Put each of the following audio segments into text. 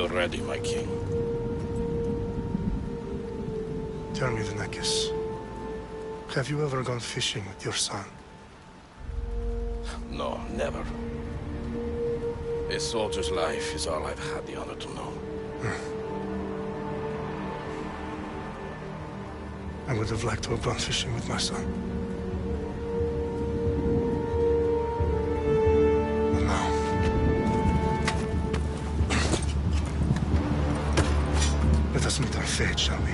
you're ready, my king. Tell me, the Nekis. Have you ever gone fishing with your son? No, never. A soldier's life is all I've had the honor to know. I would have liked to have gone fishing with my son. But now... let us meet our fate, shall we?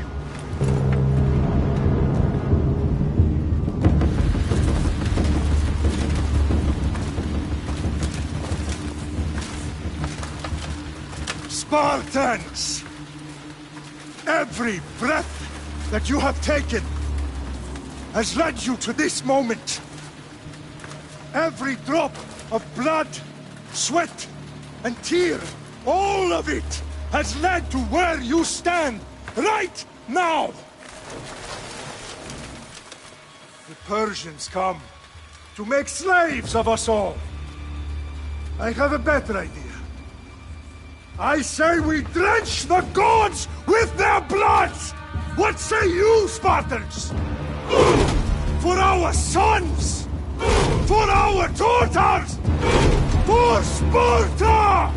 Spartans! Every breath that you have taken has led you to this moment. Every drop of blood, sweat, and tear, all of it has led to where you stand right now. The Persians come to make slaves of us all. I have a better idea. I say we drench the gods with their blood! What say you, Spartans? For our sons! For our daughters! For Sparta!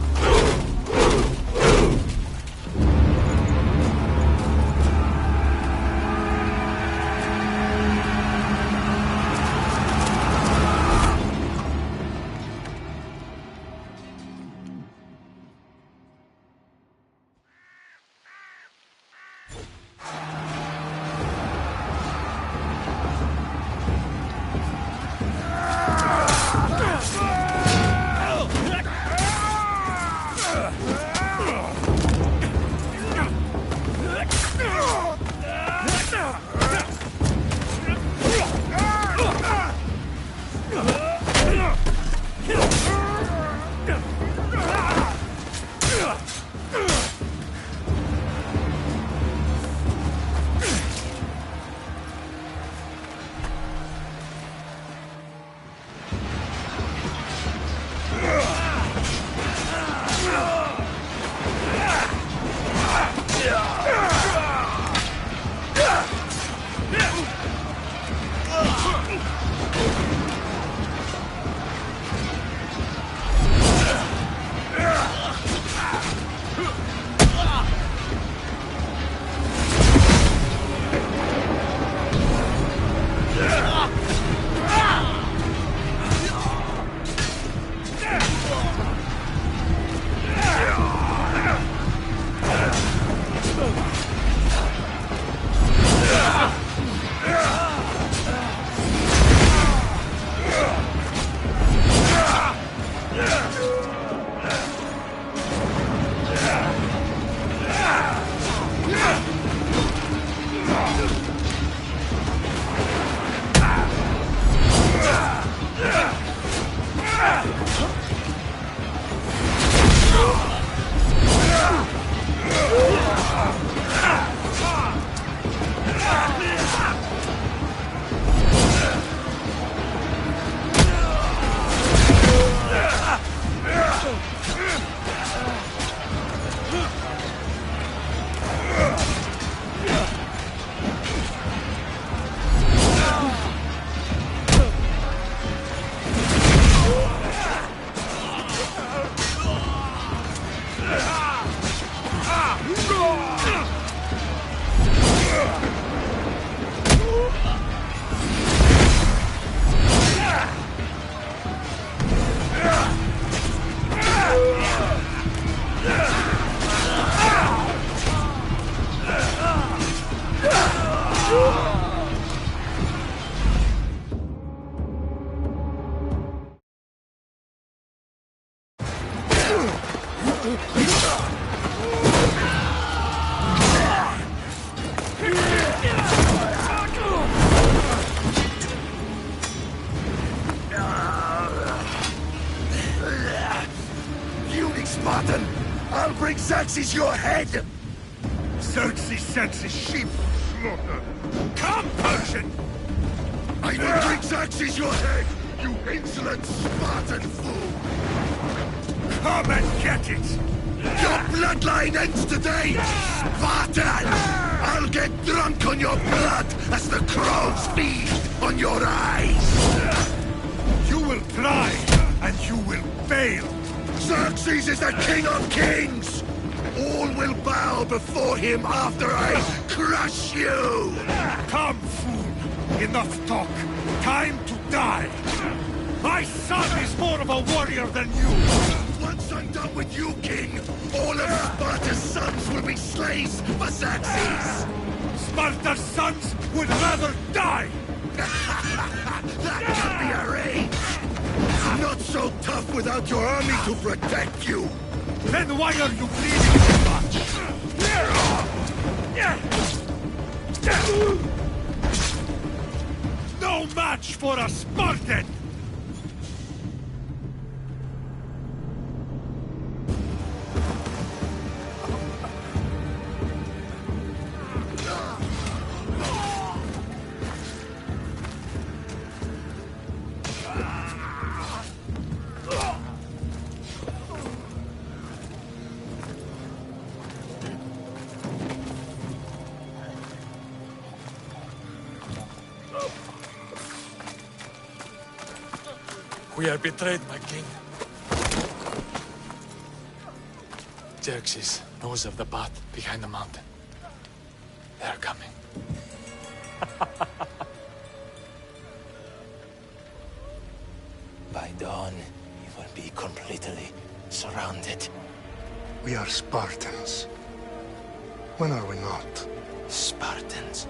Spartan! I'll bring Xerxes your head! Xerxes sends his sheep slaughter. Come, Persian! I will bring Xerxes your head, you insolent Spartan fool! Come and get it! Your bloodline ends today, Spartan! I'll get drunk on your blood as the crows feed on your eyes! You will try, and you will fail! Xerxes is the king of kings! All will bow before him after I crush you! Come, fool! Enough talk! Time to die! My son is more of a warrior than you! Once I'm done with you, king, all of Sparta's sons will be slaves for Xerxes! Sparta's sons would rather die! That can be arranged! Not so tough without your army to protect you! Then why are you bleeding so much? No match for a Spartan! We are betrayed, my king. Xerxes knows of the path behind the mountain. They are coming. By dawn, we will be completely surrounded. We are Spartans. When are we not? Spartans.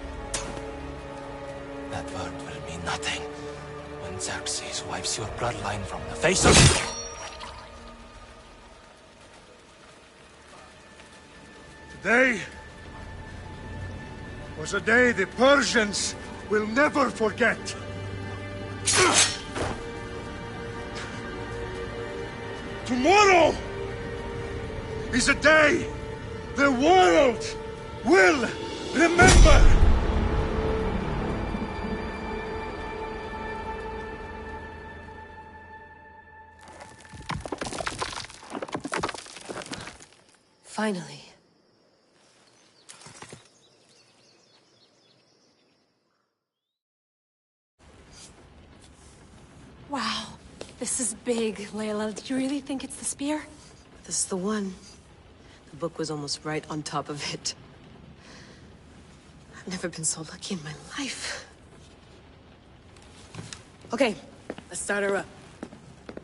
That word will mean nothing when Xerxes wipes your bloodline from the face of... Today was a day the Persians will never forget. Tomorrow is a day the world will remember. Finally. Wow, this is big, Layla. Do you really think it's the spear? This is the one. The book was almost right on top of it. I've never been so lucky in my life. Okay, let's start her up.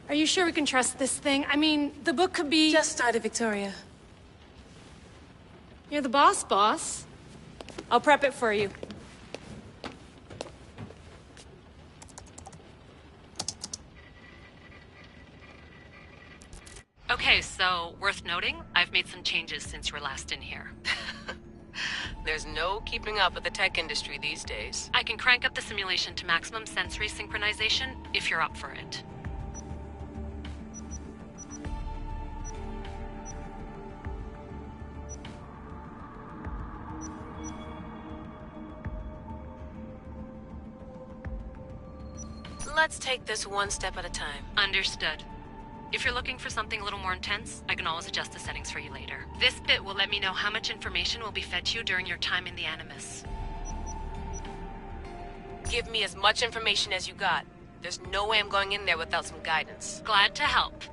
Are you sure we can trust this thing? I mean, the book could be... Just started, Victoria. You're the boss. I'll prep it for you. Okay, so, worth noting, I've made some changes since you were last in here. There's no keeping up with the tech industry these days. I can crank up the simulation to maximum sensory synchronization, if you're up for it. Let's take this one step at a time. Understood. If you're looking for something a little more intense, I can always adjust the settings for you later. This bit will let me know how much information will be fed to you during your time in the Animus. Give me as much information as you got. There's no way I'm going in there without some guidance. Glad to help.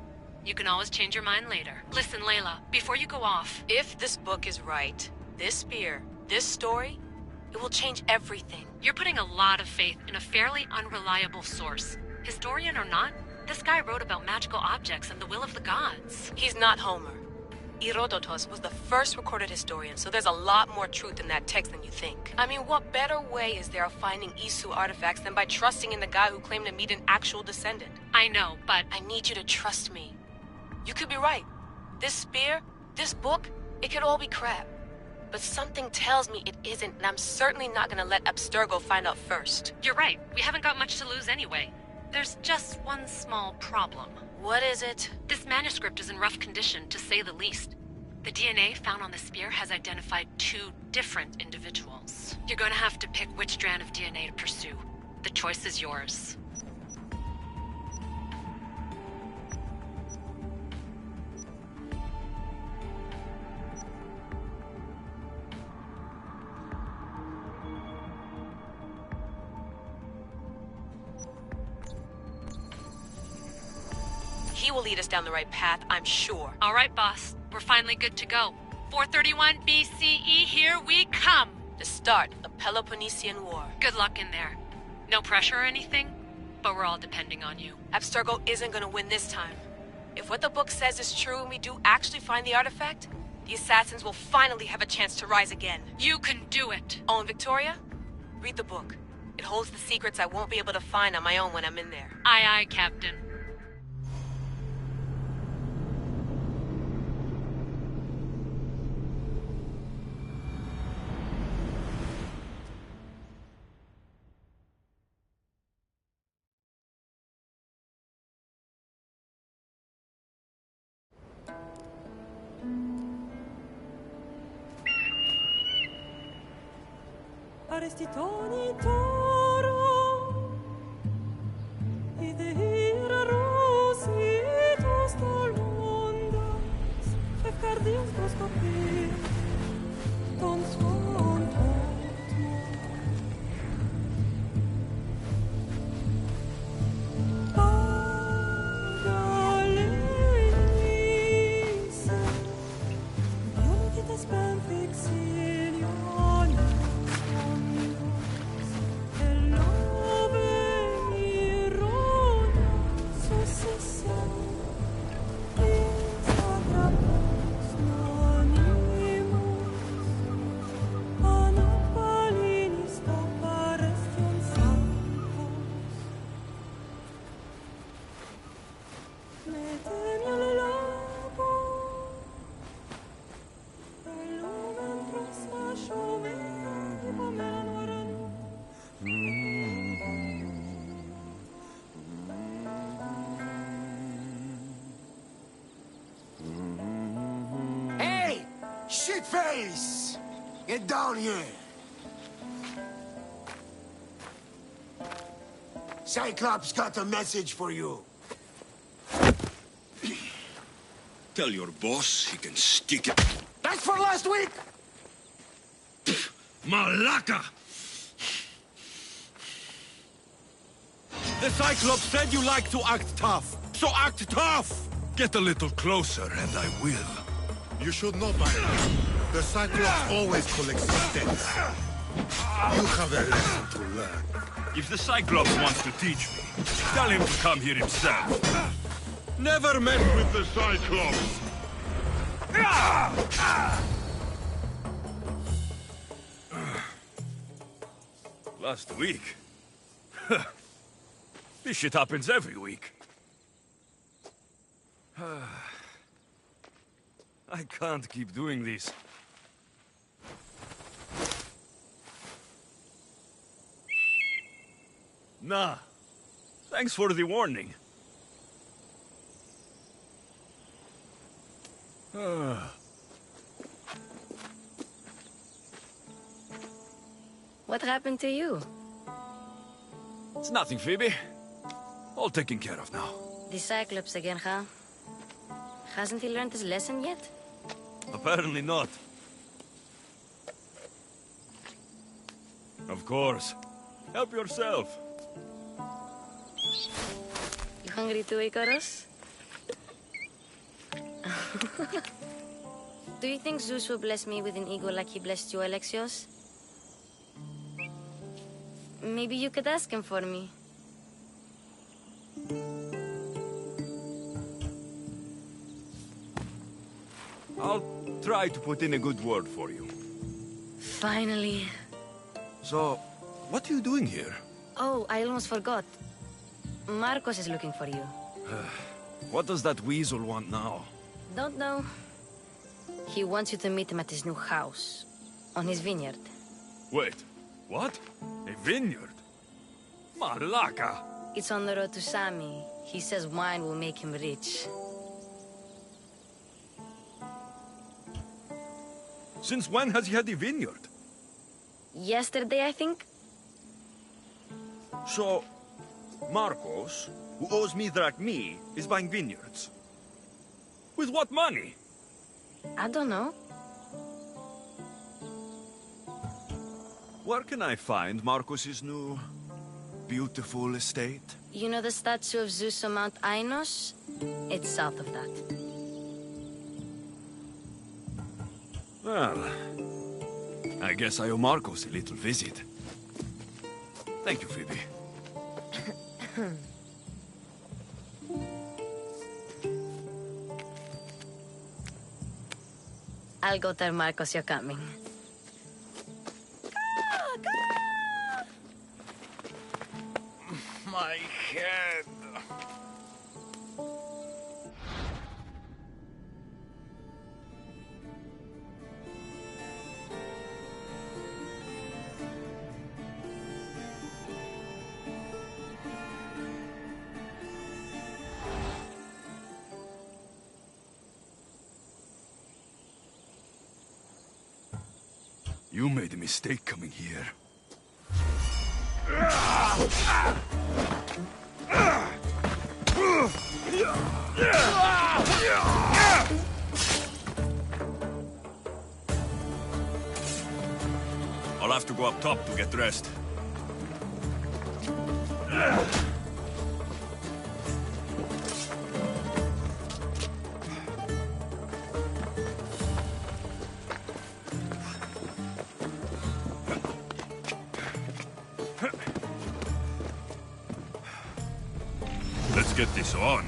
You can always change your mind later. Listen, Layla, before you go off... If this book is right, this spear, this story, it will change everything. You're putting a lot of faith in a fairly unreliable source. Historian or not, this guy wrote about magical objects and the will of the gods. He's not Homer. Herodotus was the first recorded historian, so there's a lot more truth in that text than you think. I mean, what better way is there of finding Isu artifacts than by trusting in the guy who claimed to meet an actual descendant? I know, but... I need you to trust me. You could be right. This spear, this book, it could all be crap. But something tells me it isn't, and I'm certainly not gonna let Abstergo find out first. You're right. We haven't got much to lose anyway. There's just one small problem. What is it? This manuscript is in rough condition, to say the least. The DNA found on the spear has identified 2 different individuals. You're going to have to pick which strand of DNA to pursue. The choice is yours. He will lead us down the right path, I'm sure. All right, boss. We're finally good to go. 431 BCE, here we come! The start of the Peloponnesian War. Good luck in there. No pressure or anything, but we're all depending on you. Abstergo isn't gonna win this time. If what the book says is true and we do actually find the artifact, the Assassins will finally have a chance to rise again. You can do it! Oh, and Victoria? Read the book. It holds the secrets I won't be able to find on my own when I'm in there. Aye, aye, Captain. Arrestitoni toro, idehira rositos tolmondas, efcardios proskopir, ton svon totmo. Pagalenise, unititas ben fixilion. Shitface! Get down here! Cyclops got a message for you. Tell your boss he can stick it. That's for last week! Malaka! The Cyclops said you like to act tough, so act tough! Get a little closer and I will. You should know by now. The Cyclops always collects debts. You have a lesson to learn. If the Cyclops wants to teach me, tell him to come here himself. Never met with the Cyclops! Last week? This shit happens every week. I can't keep doing this. Nah. Thanks for the warning. What happened to you? It's nothing, Phoebe. All taken care of now. The Cyclops again, huh? Hasn't he learned his lesson yet? Apparently not. Of course. Help yourself. You hungry too, Icarus? Do you think Zeus will bless me with an ego like he blessed you, Alexios? Maybe you could ask him for me. I'll try to put in a good word for you. Finally. So, what are you doing here? Oh, I almost forgot. Marcos is looking for you. What does that weasel want now? Don't know. He wants you to meet him at his new house. On his vineyard. Wait, what? A vineyard? Malaka! It's on the road to Sami. He says wine will make him rich. Since when has he had a vineyard? Yesterday, I think? So, Marcos, who owes me drachmi, is buying vineyards. With what money? I don't know. Where can I find Marcos's new, beautiful estate? You know the statue of Zeus on Mount Ainos? It's south of that. Well, I guess I owe Marcos a little visit. Thank you, Phoebe. I'll go tell Marcos you're coming. My head. You made a mistake coming here. I'll have to go up top to get dressed. Let's get this on.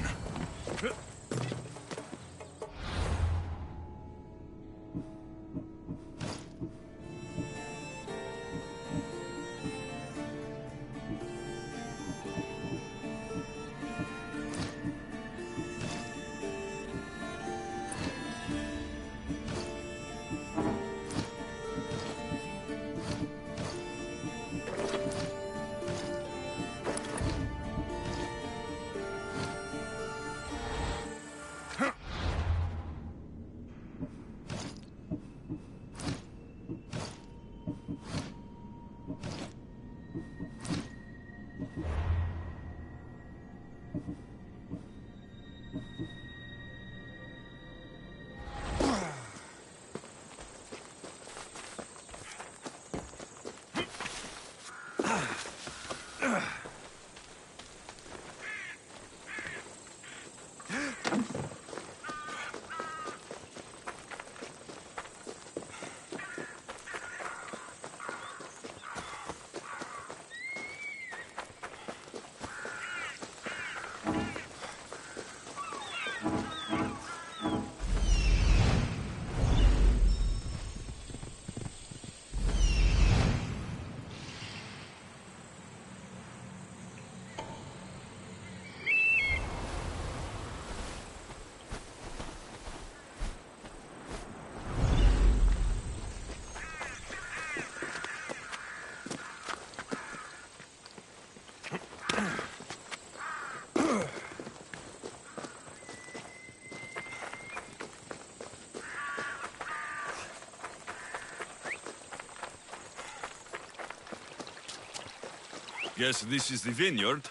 Guess this is the vineyard.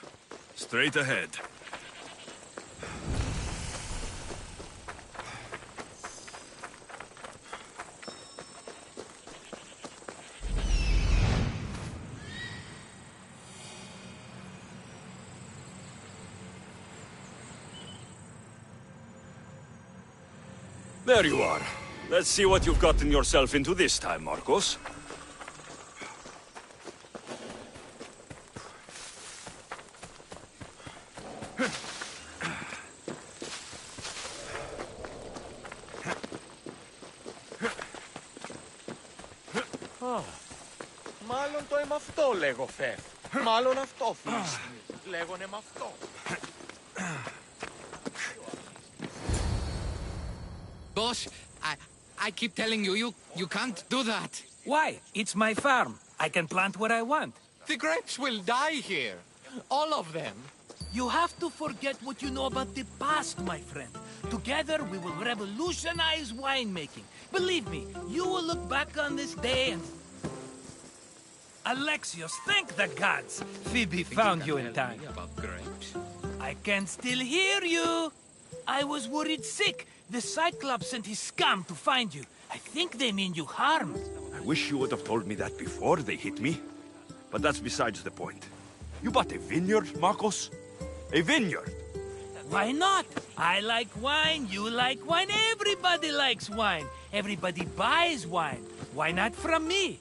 Straight ahead. There you are. Let's see what you've gotten yourself into this time, Marcos. Μάλλον το είμαι αυτό, λέγω, Φεφ. Μάλλον αυτό, φίλος. Λέγονε με αυτό. Boss, I keep telling you, you can't do that. Why? It's my farm. I can plant what I want. The grapes will die here. All of them. You have to forget what you know about the past, my friend. Together, we will revolutionize winemaking. Believe me, you will look back on this day and... Alexios, thank the gods! Phoebe found you in time. About grapes. I can still hear you! I was worried sick. The Cyclops sent his scum to find you. I think they mean you harm. I wish you would have told me that before they hit me. But that's besides the point. You bought a vineyard, Marcos? A vineyard. Why not? I like wine, you like wine, everybody likes wine. Everybody buys wine. Why not from me?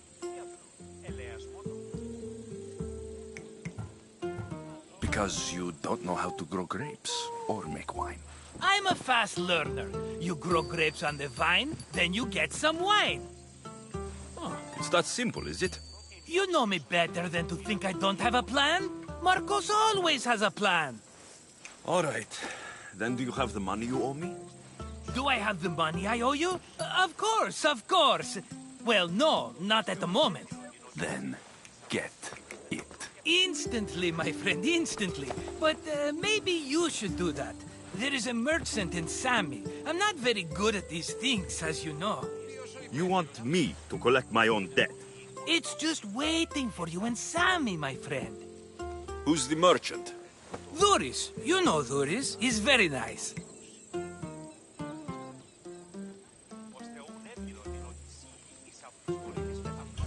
Because you don't know how to grow grapes or make wine. I'm a fast learner. You grow grapes on the vine, then you get some wine. Oh, it's that simple, is it? You know me better than to think I don't have a plan. Marcos always has a plan. All right. Then do you have the money you owe me? Do I have the money I owe you? Of course, of course. Well, no, not at the moment. Then get it. Instantly, my friend, instantly. But maybe you should do that. There is a merchant in Sami. I'm not very good at these things, as you know. You want me to collect my own debt? It's just waiting for you in Sami, my friend. Who's the merchant? Dhuris. You know Dhuris. He's very nice.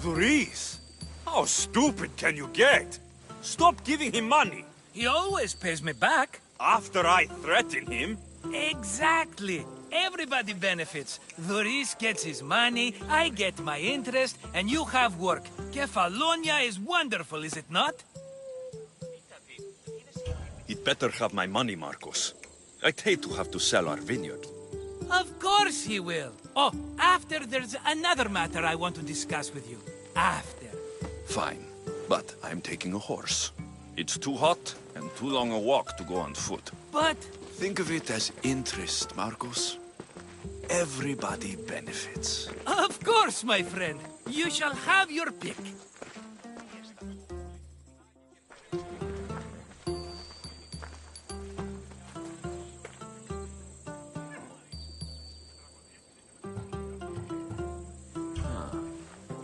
Dhuris? How stupid can you get? Stop giving him money. He always pays me back. After I threaten him? Exactly. Everybody benefits. Dhuris gets his money, I get my interest, and you have work. Kefalonia is wonderful, is it not? He'd better have my money, Marcos. I'd hate to have to sell our vineyard. Of course he will. Oh, after there's another matter I want to discuss with you. After. Fine, but I'm taking a horse. It's too hot and too long a walk to go on foot. But... Think of it as interest, Marcos. Everybody benefits. Of course, my friend. You shall have your pick.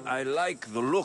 I like the look